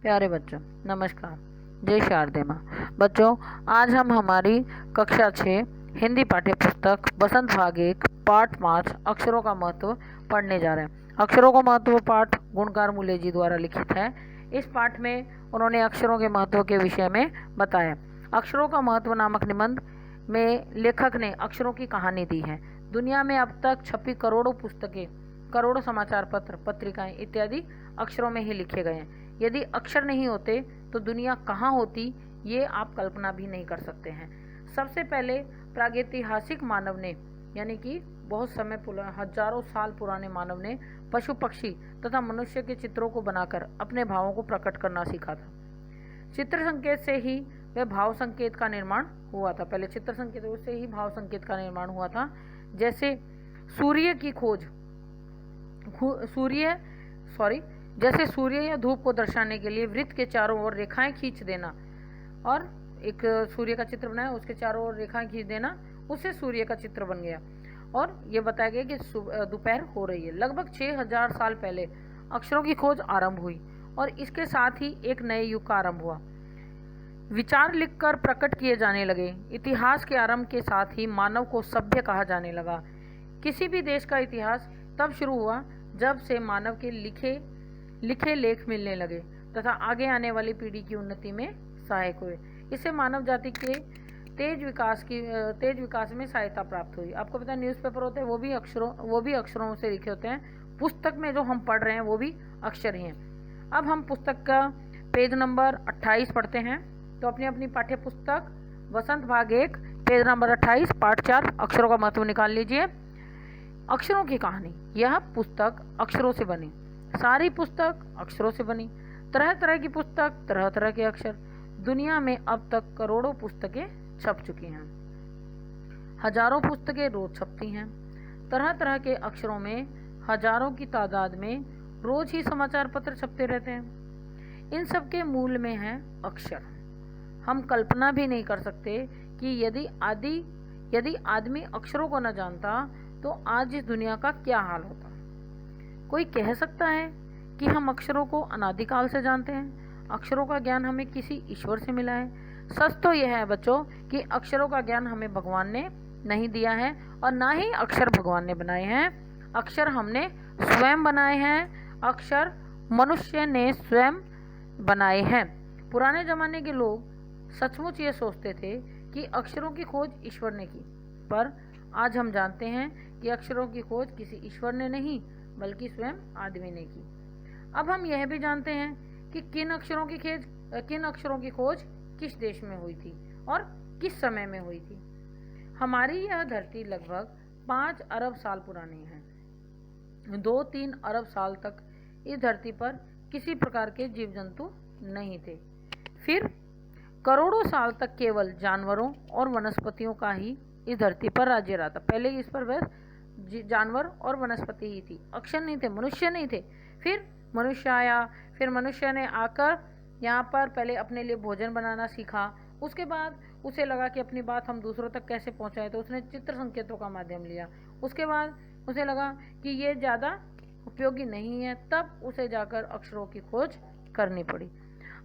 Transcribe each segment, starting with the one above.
प्यारे बच्चों, नमस्कार। जय शारदे माँ। बच्चों, आज हम हमारी कक्षा 6 हिंदी पाठ्य पुस्तक बसंत भाग 1 पाठ 5 अक्षरों का महत्व पढ़ने जा रहे हैं। अक्षरों का महत्व पाठ गुणकार मूल्य जी द्वारा लिखित है। इस पाठ में उन्होंने अक्षरों के महत्व के विषय में बताया। अक्षरों का महत्व नामक निबंध में लेखक ने अक्षरों की कहानी दी है। दुनिया में अब तक छपी करोड़ों पुस्तकें, करोड़ों समाचार पत्र, पत्रिकाएं इत्यादि अक्षरों में ही लिखे गए हैं। यदि अक्षर नहीं होते तो दुनिया कहाँ होती, ये आप कल्पना भी नहीं कर सकते हैं। सबसे पहले प्रागैतिहासिक मानव ने, यानी कि बहुत समय हजारों साल पुराने मानव ने पशु पक्षी तथा मनुष्य के चित्रों को बनाकर अपने भावों को प्रकट करना सीखा था। चित्र संकेत से ही वह भाव संकेत का निर्माण हुआ था। पहले चित्र संकेतों से ही भाव संकेत का निर्माण हुआ था। जैसे सूर्य की खोज, जैसे सूर्य या धूप को दर्शाने के लिए वृत्त के चारों ओर रेखाएं खींच देना, और एक सूर्य का चित्र बनाया, उसके चारों ओर रेखाएं खींच देना, उससे सूर्य का चित्र बन गया। और ये बताया गया कि दोपहर हो रही है। लगभग 6000 साल पहले अक्षरों की खोज आरंभ हुई और इसके साथ ही एक नए युग का आरंभ हुआ। विचार लिखकर प्रकट किए जाने लगे। इतिहास के आरंभ के साथ ही मानव को सभ्य कहा जाने लगा। किसी भी देश का इतिहास तब शुरू हुआ जब से मानव के लिखे लेख मिलने लगे तथा आगे आने वाली पीढ़ी की उन्नति में सहायक हुए। इससे मानव जाति के तेज विकास में सहायता प्राप्त हुई। आपको पता है न्यूज़पेपर होते हैं, वो भी अक्षरों से लिखे होते हैं। पुस्तक में जो हम पढ़ रहे हैं वो भी अक्षर ही हैं। अब हम पुस्तक का पेज नंबर 28 पढ़ते हैं। तो अपनी अपनी पाठ्य पुस्तक बसंत भाग 1 पेज नंबर 28 पाठ 4 अक्षरों का महत्व निकाल लीजिए। अक्षरों की कहानी। यह पुस्तक अक्षरों से बनी। सारी पुस्तक अक्षरों से बनी। तरह तरह की पुस्तक, तरह तरह के अक्षर। दुनिया में अब तक करोड़ों पुस्तकें छप चुकी हैं। हजारों पुस्तकें रोज छपती हैं। तरह तरह के अक्षरों में हजारों की तादाद में रोज ही समाचार पत्र छपते रहते हैं। इन सब के मूल में है अक्षर। हम कल्पना भी नहीं कर सकते कि यदि आदमी अक्षरों को न जानता तो आज इस दुनिया का क्या हाल होता। कोई कह सकता है कि हम अक्षरों को अनादिकाल से जानते हैं। अक्षरों का ज्ञान हमें किसी ईश्वर से मिला है। सच तो यह है बच्चों कि अक्षरों का ज्ञान हमें भगवान ने नहीं दिया है और ना ही अक्षर भगवान ने बनाए हैं। अक्षर हमने स्वयं बनाए हैं। अक्षर मनुष्य ने स्वयं बनाए हैं। पुराने जमाने के लोग सचमुच ये सोचते थे कि अक्षरों की खोज ईश्वर ने की, पर आज हम जानते हैं कि अक्षरों की खोज किसी ईश्वर ने नहीं बल्कि स्वयं आदमी ने की। अब हम यह भी जानते हैं कि किन अक्षरों की खोज किस देश में हुई थी और किस समय में हुई थी। हमारी यह धरती लगभग 5 अरब साल पुरानी है। 2-3 अरब साल तक इस धरती पर किसी प्रकार के जीव जंतु नहीं थे। फिर करोड़ों साल तक केवल जानवरों और वनस्पतियों का ही इस धरती पर राज्य रहा था। पहले इस पर बस जानवर और वनस्पति ही थी, अक्षर नहीं थे, मनुष्य नहीं थे। फिर मनुष्य आया। फिर मनुष्य ने आकर यहाँ पर पहले अपने लिए भोजन बनाना सीखा। उसके बाद उसे लगा कि अपनी बात हम दूसरों तक कैसे पहुँचाएं, तो उसने चित्र संकेतों का माध्यम लिया। उसके बाद उसे लगा कि ये ज़्यादा उपयोगी नहीं है, तब उसे जाकर अक्षरों की खोज करनी पड़ी।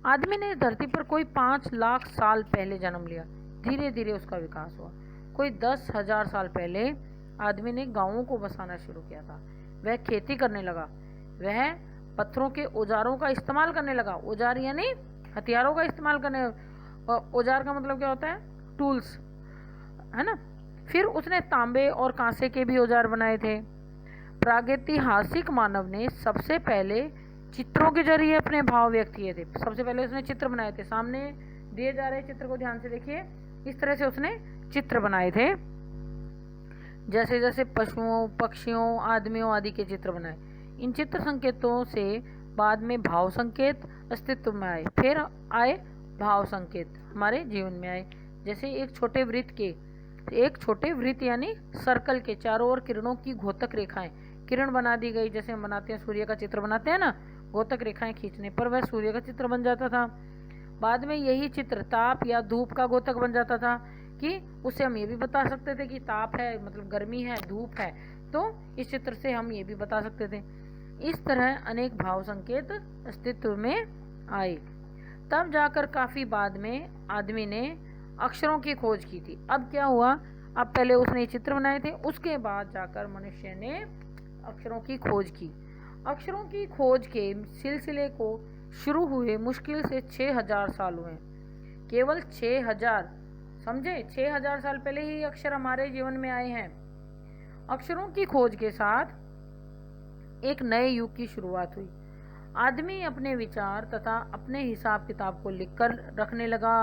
आदमी ने धरती पर कोई 5 लाख साल पहले जन्म लिया। धीरे धीरे उसका विकास हुआ। कोई 10,000 साल पहले आदमी ने गांवों को बसाना शुरू किया था। वह खेती करने लगा। वह पत्थरों के औजारों का इस्तेमाल करने लगा। औजार यानी हथियारों का इस्तेमाल करने। औजार का मतलब क्या होता है? टूल्स, है ना। फिर उसने तांबे और कांसे के भी औजार बनाए थे। प्रागैतिहासिक मानव ने सबसे पहले चित्रों के जरिए अपने भाव व्यक्त किए थे। सबसे पहले उसने चित्र बनाए थे। सामने दिए जा रहे चित्र को ध्यान से देखिए। इस तरह से उसने चित्र बनाए थे। जैसे जैसे पशुओं, पक्षियों, आदमियों आदि के चित्र बनाए। इन चित्र संकेतों से बाद में भाव संकेत अस्तित्व में आए। फिर आए भाव संकेत हमारे जीवन में आए। जैसे एक छोटे वृत्त यानी सर्कल के चारों ओर किरणों की घोतक रेखाएं, किरण बना दी गई। जैसे हम बनाते हैं, सूर्य का चित्र बनाते हैं ना, घोतक रेखाएं खींचने पर वह सूर्य का चित्र बन जाता था। बाद में यही चित्र ताप या धूप का घोतक बन जाता था कि उससे हम ये भी बता सकते थे कि ताप है, मतलब गर्मी है, धूप है, तो इस चित्र से हम ये भी बता सकते थे। इस तरह अनेक भाव संकेत अस्तित्व में आए। तब जाकर काफ़ी बाद में आदमी ने अक्षरों की खोज की थी। अब क्या हुआ, अब पहले उसने चित्र बनाए थे, उसके बाद जाकर मनुष्य ने अक्षरों की खोज की। अक्षरों की खोज के सिलसिले को शुरू हुए मुश्किल से 6000 साल हुए। केवल 6000, समझे, 6000 साल पहले ही अक्षर हमारे जीवन में आए हैं। अक्षरों की खोज के साथ एक नए युग की शुरुआत हुई। आदमी अपने विचार तथा अपने हिसाब किताब को लिखकर रखने लगा।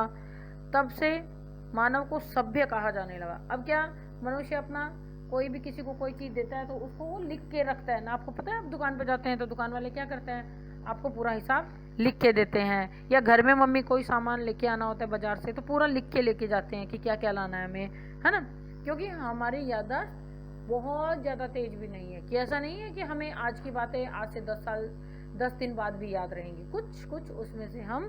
तब से मानव को सभ्य कहा जाने लगा। अब क्या, मनुष्य अपना कोई भी किसी को कोई चीज़ देता है तो उसको वो लिख के रखता है ना। आपको पता है, आप दुकान पर जाते हैं तो दुकान वाले क्या करते हैं, आपको पूरा हिसाब लिख के देते हैं। या घर में मम्मी कोई सामान लेके आना होता है बाजार से तो पूरा लिख के लेके जाते हैं कि क्या क्या लाना है हमें, है ना। क्योंकि हमारी याददाश्त बहुत ज़्यादा तेज भी नहीं है, कि ऐसा नहीं है कि हमें आज की बातें आज से 10 दिन बाद भी याद रहेंगी। कुछ कुछ उसमें से हम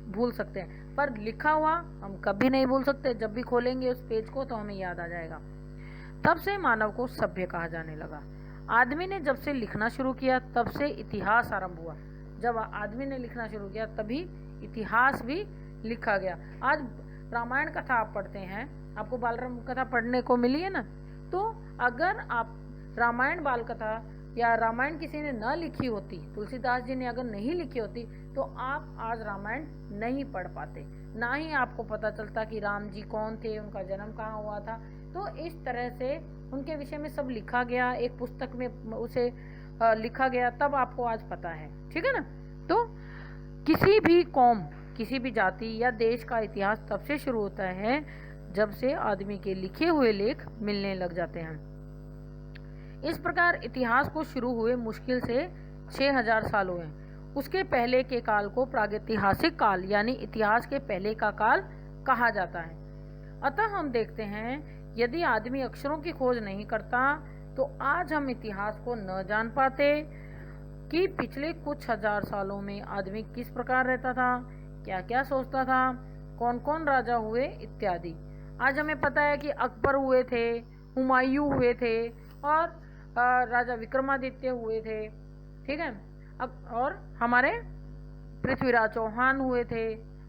भूल सकते हैं, पर लिखा हुआ हम कभी नहीं भूल सकते। जब भी खोलेंगे उस पेज को तो हमें याद आ जाएगा। तब से मानव को सभ्य कहा जाने लगा। आदमी ने जब से लिखना शुरू किया तब से इतिहास आरंभ हुआ। जब आदमी ने लिखना शुरू किया तभी इतिहास भी लिखा गया। आज रामायण कथा आप पढ़ते हैं, आपको बाल राम कथा पढ़ने को मिली है ना, तो अगर आप रामायण बाल कथा या रामायण किसी ने न लिखी होती, तुलसीदास जी ने अगर नहीं लिखी होती, तो आप आज रामायण नहीं पढ़ पाते, ना ही आपको पता चलता कि राम जी कौन थे, उनका जन्म कहाँ हुआ था। तो इस तरह से उनके विषय में सब लिखा गया, एक पुस्तक में उसे लिखा गया, तब आपको आज पता है, ठीक है ना। तो किसी भी कौम, किसी भी जाति या देश का इतिहास तब से शुरू होता है जब से आदमी के लिखे हुए लेख मिलने लग जाते हैं। इस प्रकार इतिहास को शुरू हुए मुश्किल से 6000 साल हुए। उसके पहले के काल को प्रागैतिहासिक काल यानी इतिहास के पहले का काल कहा जाता है। अतः हम देखते हैं, यदि आदमी अक्षरों की खोज नहीं करता तो आज हम इतिहास को न जान पाते कि पिछले कुछ हजार सालों में आदमी किस प्रकार रहता था, क्या क्या सोचता था, कौन कौन राजा हुए इत्यादि। आज हमें पता है कि अकबर हुए थे, हुमायूं हुए थे और राजा विक्रमादित्य हुए थे, ठीक है। अब और हमारे पृथ्वीराज चौहान हुए थे,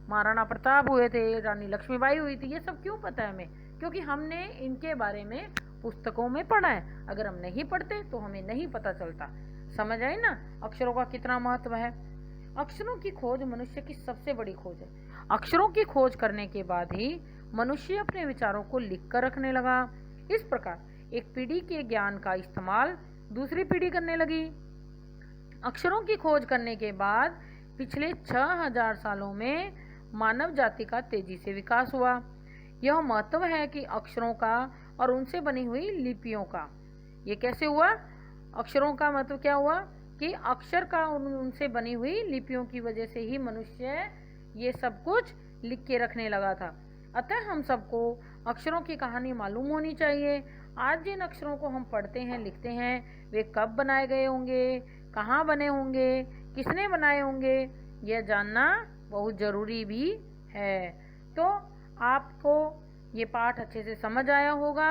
महाराणा प्रताप हुए थे, रानी लक्ष्मीबाई हुई थी। ये सब क्यों पता है हमें? क्योंकि हमने इनके बारे में पुस्तकों में पढ़ा है। अगर हम नहीं पढ़ते तो हमें नहीं पता चलता। समझ आई ना अक्षरों का कितना महत्व है। अक्षरों की खोज मनुष्य की सबसे बड़ी खोज है। अक्षरों की खोज करने के बाद ही मनुष्य अपने विचारों को लिख कर रखने लगा। इस प्रकार एक पीढ़ी के ज्ञान का इस्तेमाल दूसरी पीढ़ी करने लगी। अक्षरों की खोज करने के बाद पिछले 6000 सालों में मानव जाति का तेजी से विकास हुआ। यह महत्व है कि अक्षरों का और उनसे बनी हुई लिपियों का। ये कैसे हुआ? अक्षरों का मतलब क्या हुआ कि अक्षर का उनसे बनी हुई लिपियों की वजह से ही मनुष्य ये सब कुछ लिख के रखने लगा था। अतः हम सबको अक्षरों की कहानी मालूम होनी चाहिए। आज जिन अक्षरों को हम पढ़ते हैं, लिखते हैं, वे कब बनाए गए होंगे, कहाँ बने होंगे, किसने बनाए होंगे, यह जानना बहुत ज़रूरी भी है। तो आपको ये पाठ अच्छे से समझ आया होगा।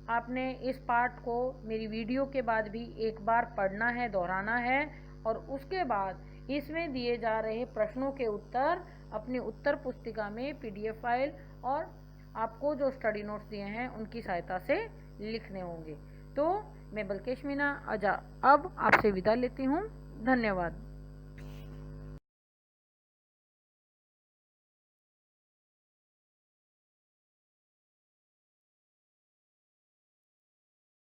आपने इस पाठ को मेरी वीडियो के बाद भी एक बार पढ़ना है, दोहराना है, और उसके बाद इसमें दिए जा रहे प्रश्नों के उत्तर अपनी उत्तर पुस्तिका में PDF फाइल और आपको जो स्टडी नोट्स दिए हैं उनकी सहायता से लिखने होंगे। तो मैं बल्केश मीना अब आपसे विदा लेती हूँ। धन्यवाद।